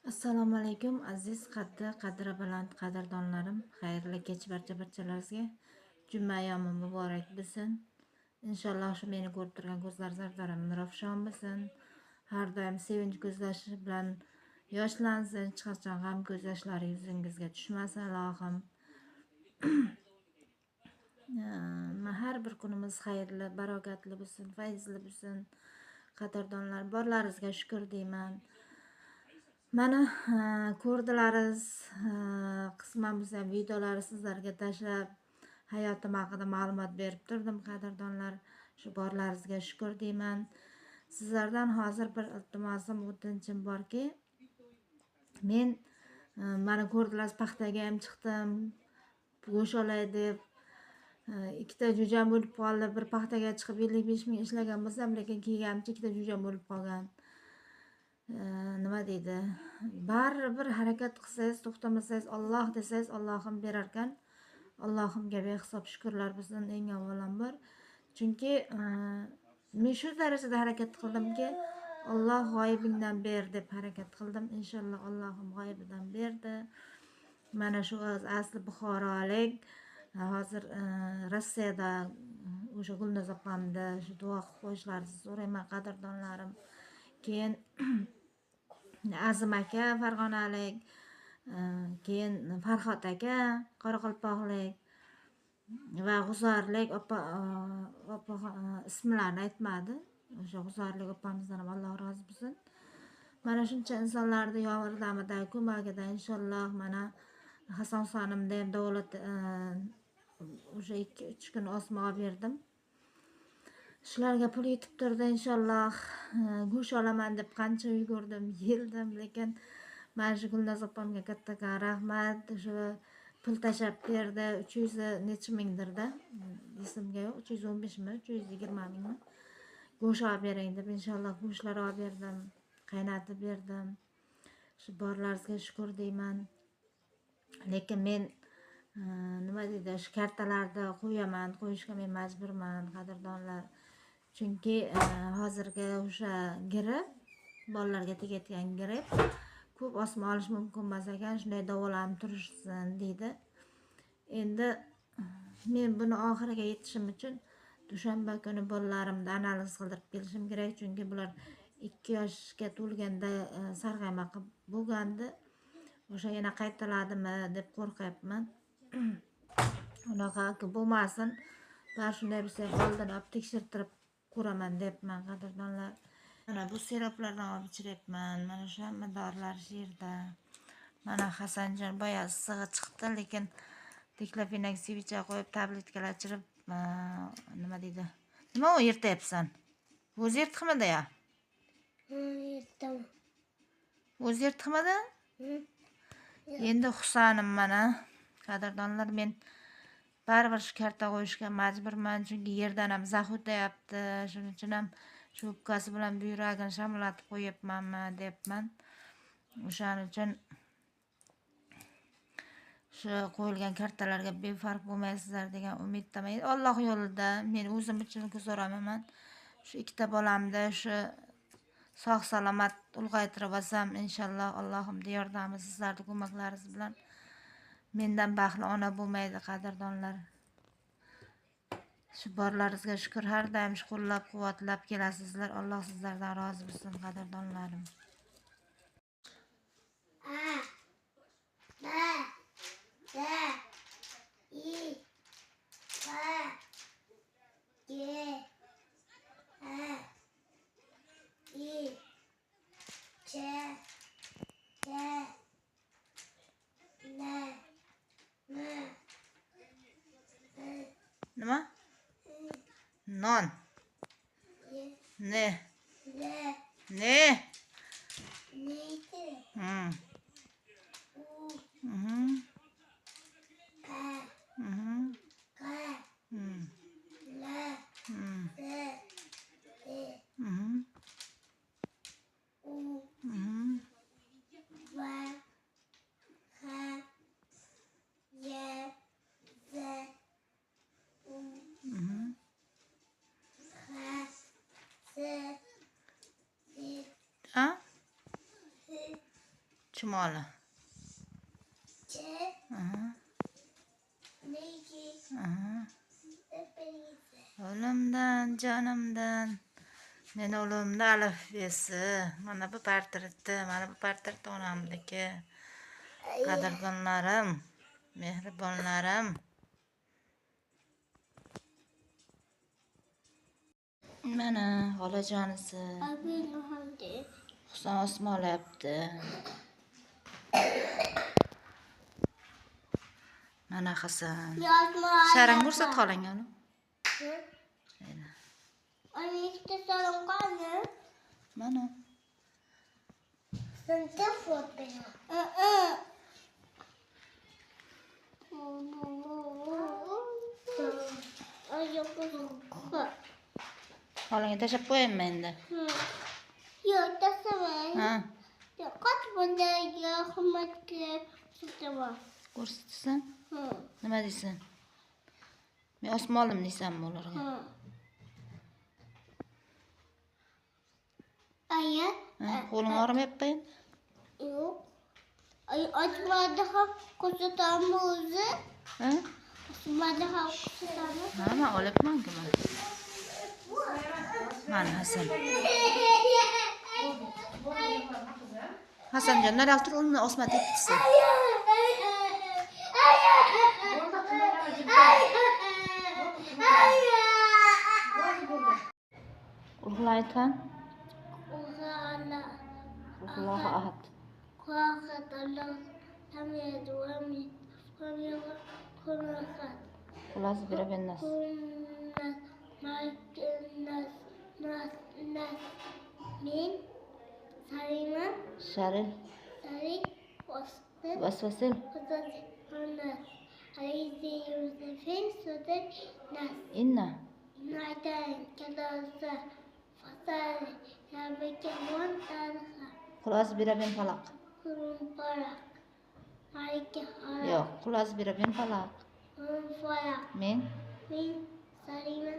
Assalomu alaykum aziz qadri baland qadrdonlarim. Xayrli kech barchalaringizga. Juma ayomi muborak bo'lsin. Inshaalloh shu meni ko'rib turgan ko'zlar zardarim ravshan bo'lsin. Har doim sevinch ko'zlashi bilan yoshlansin. Hech qachon g'am ko'z yoshlari yuzingizga tushmasin Allohim. Har bir kunimiz xayrli, barokatli bo'lsin, fayzli bo'lsin. Qadrdonlar borlaringizga shukr deyman. Mana ko'rdilaringiz, qisman bo'lsa videolarni sizlarga tashlab hayotim haqida ma'lumot berib turdim qadrdonlar. Shu borlaringizga shukr deyman. Sizlardan hozir bir iltimosim, o'tinchim borki, men mana ko'rdilaringiz paxtaga ham chiqdim, go'sht olay deb ikkita jo'jam bo'lib qoldi. Bir paxtaga chiqib 55 ming ishlagan bo'lsam, lekin kelganimcha ikkita jo'jam bo'lib qolgan. Nima deydi? Baribir harakat qilsangiz, to'xtamasangiz, Alloh desangiz, Allohim berar ekan. Allohimga behisob shukrlar bo'lsin eng avvalambor. Chunki men shu darajada harakat qildimki, Alloh g'oyibingdan ber deb harakat qildim. Inshaalloh Allohim g'oyibidan berdi. Mana shu asli buxorolik hozir Rossiyada o'sha Gulnoz opamda shu duo qilib qo'yishlaringizni so'rayman qadrdonlarim. Keyin Azim aka farg'onalik, keyin Farhod aka qoraqalpoqlik va g'uzorlik opa ismlarini aytmadi. O'sha g'uzorlik opamizdan ham Alloh rozi bo'lsin. Mana shuncha insonlarni yordamida, ko'magida inshaalloh mana Hasan Husanimda ham davlat o'sha 2-3 kun osmoq berdim. Shularga pul yetib turdi inshaalloh. Go'sht olaman deb qancha yugurdim, yeldim, lekin mana shu Gulnoz opamga kattakon rahmat. Shu pul tashab berdi, 300 necha mingdirda. Esimga yo'q, 315 mi, 320 mingmi? Go'sht olib bering deb inshaalloh go'shtlar olib berdim, qaynatib berdim. Shu borlaringizga shukr deyman. Lekin men nima deydi, shu kartalarni qo'yaman, qo'yishga men majburman qadrdonlar. Chunki hozirgi o'sha girib, bolalarga tegadigan girib ko'p osma olish mumkin emas ekan, shunday davolanib turishsin deydi. Endi men buni oxiriga yetishim uchun dushanba kuni bolalarimni analiz qildirib kelishim kerak, chunki bular 2 yoshga to'lganda sarg'ayma qilib bo'lgandi. O'sha yana qaytaladimi deb qo'rqyapman. Unaqa bo'lmasin. Ben shunday bo'lsa oldin olib tekshirtirib ko'raman debman qadrdonlar. Mana bu siraplardan olib ichiryapman. Mana shu hamma dorilar shu yerda. Mana Hasanjon boya issig'i chiqdi, lekin diklofenak sevicha qo'yib tabletkalar ichirib nima deydi? Nima u yirtyapsan? O'zi yirtqimidi ya? Yirtdim. O'zi yirtqimidi? Endi Husanim mana qadrdonlar, men baribir shu karta qo'yishga majburman, chunki yerdan ham zax o'tayapti. Shuning uchun ham shu ukasi bilan buyragini shamlatib qo'yapmanmi debman. O'shaning uchun shu qo'yilgan kartalarga befarq bo'lmaysizlar degan umiddaman. Alloh yo'lida men o'zim uchun so'ramaman. Shu ikkita bolamni shu sog' salomat ulg'aytirib olsam, inshaalloh Allohimning yordami, sizlarning ko'maklaringiz bilan mendan baxtli ona bo'lmaydi qadrdonlar. Shu borlaringizga shukr, har doim shu qo'llab-quvvatlab kelasizlar. Alloh sizlardan rozi bo'lsin qadrdonlarim. Nima? Non. Ne? Ne? Chumoli. Che. Neyki. O'limdan, jonimdan. Men o'limda alifbesi. Mana bu portretda, mana bu portret onamniki. Qadrdonlarim, mehribonlarim. Mana xolajonisi. Husan osmolayapti. Mana Hasan. Sharing ko'rsat xolangga uni. Anne işte sarım kaldı. Mana. Sen de foto. Xolangga tashab qo'yaymi endi? Yo'q, tashlama. Ha, Yo'q, qat bundaga hurmatga ko'rsataman. ko'rsatasan? Nima deysan? Men osmolim deysanmi ularga? Aya. Qo'ling og'rimayapti endi? Yo'q. Ay, ochmadi ham ko'rsataman o'zi. Ha? Ochmadi ham ko'rsataman. Ha, men olyapman-ku mana. Mana Hasan. Hasanjon, nari tur uni osma tepkisi. Uxlaytan. Allohu ahad. Xulos berabennas. Men Sarima Sharil. Sari Vasvasil. Alize Yusufin Sudan Nas Inna. Naitan Kadasa Fasal Yabeke Mon Tarha Xulos beraben falaq. Kurun Parak Marike Hara Yo'q, xulos beraben falaq. Kurun Parak Men Min Sarima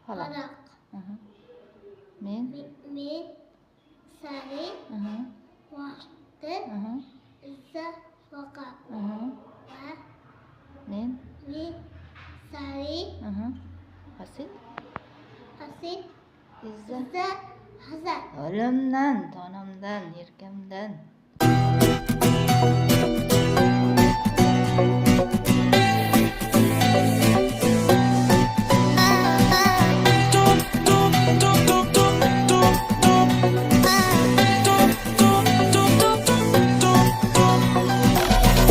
falaq. Parak Men Min Sari Vakti İzza Fakat Ve Men Min Sari Hasid. Asit İzza. İzza Hazar O'limdan, tonimdan, yelkamdan.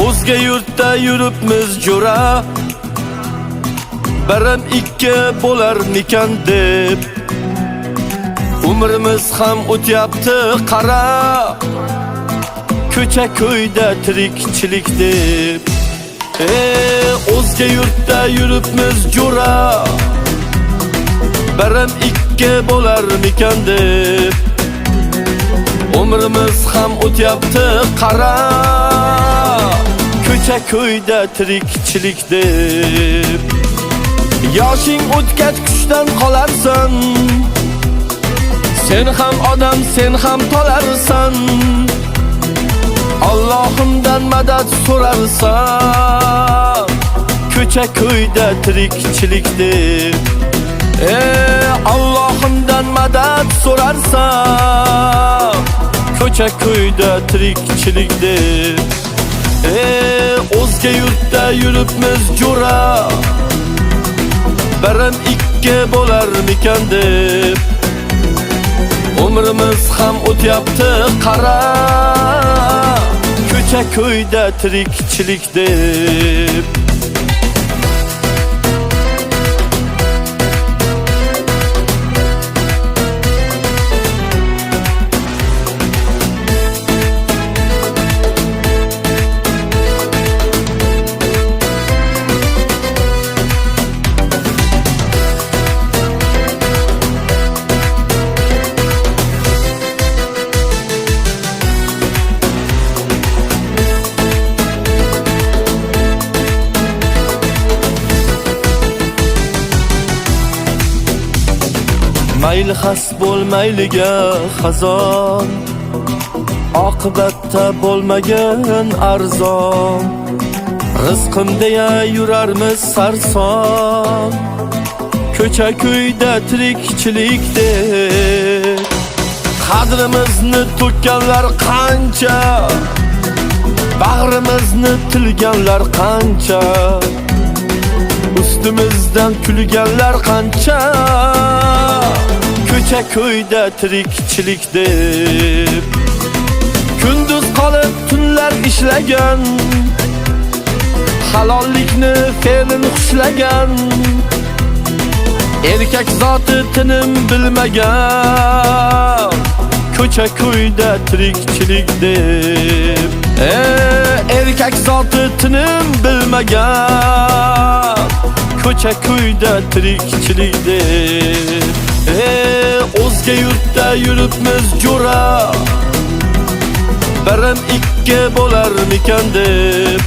O'zga yurtda yuribmiz jo'ra, birim ikki bo'larmikan deb. Umrimiz ham o'tyapti qara, ko'cha ko'yda tirikchilik deb. O'zga yurtda yuribmiz jo'ra, birim ikki bo'larmikan deb. Umrimiz ham o'tyapti qara, ko'cha ko'yda tirikchilik deb. Yoshing o'tgach kuchdan qolarsan, sen ham odam, sen ham tolarsan. Allohimdan madad so'rarsan, ko'cha ko'yda tirikchilik deb. Allohimdan madad so'rarsan, ko'cha ko'yda tirikchilik deb. O'zga yurtda yuribmiz jo'ra, birim ikki bo'larmikan deb. Umrimiz ham o'tyapti qara, ko'cha ko'yda tirikchilik deb. Mayli xas bo'lmayliga xazon, oqibatda bo'lmagan arzon. Rizqim deya yurarmiz sarson, ko'cha ko'yda tirikchilikdek. Qadrimizni to'kkanlar qancha, bag'rimizni tilganlar qancha, ustimizdan kulganlar qancha. Ko'cha ko'yda tirikchilik deb kunduz qolib tunlar ishlagan, halollikni fe'lin xushlagan, erkak zoti tinim bilmagan. Ko'cha ko'yda tirikchilik deb erkak zoti tinim bilmagan. Ko'cha ko'yda tirikchilik deb o'zga yurtda yuribmiz jo'ra, birim ikki bo'larmikan deb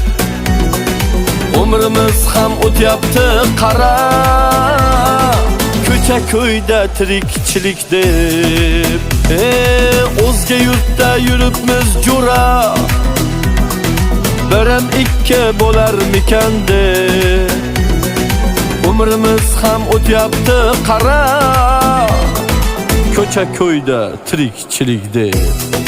umrimiz ham o'tyapti qara. Ko'cha ko'yda tirikchilik deb o'zga yurtda yuribmiz jo'ra, birim ikki bo'larmikan deb umrimiz ham o'tyapti qara. Ko'cha ko'yda tirikchilik deb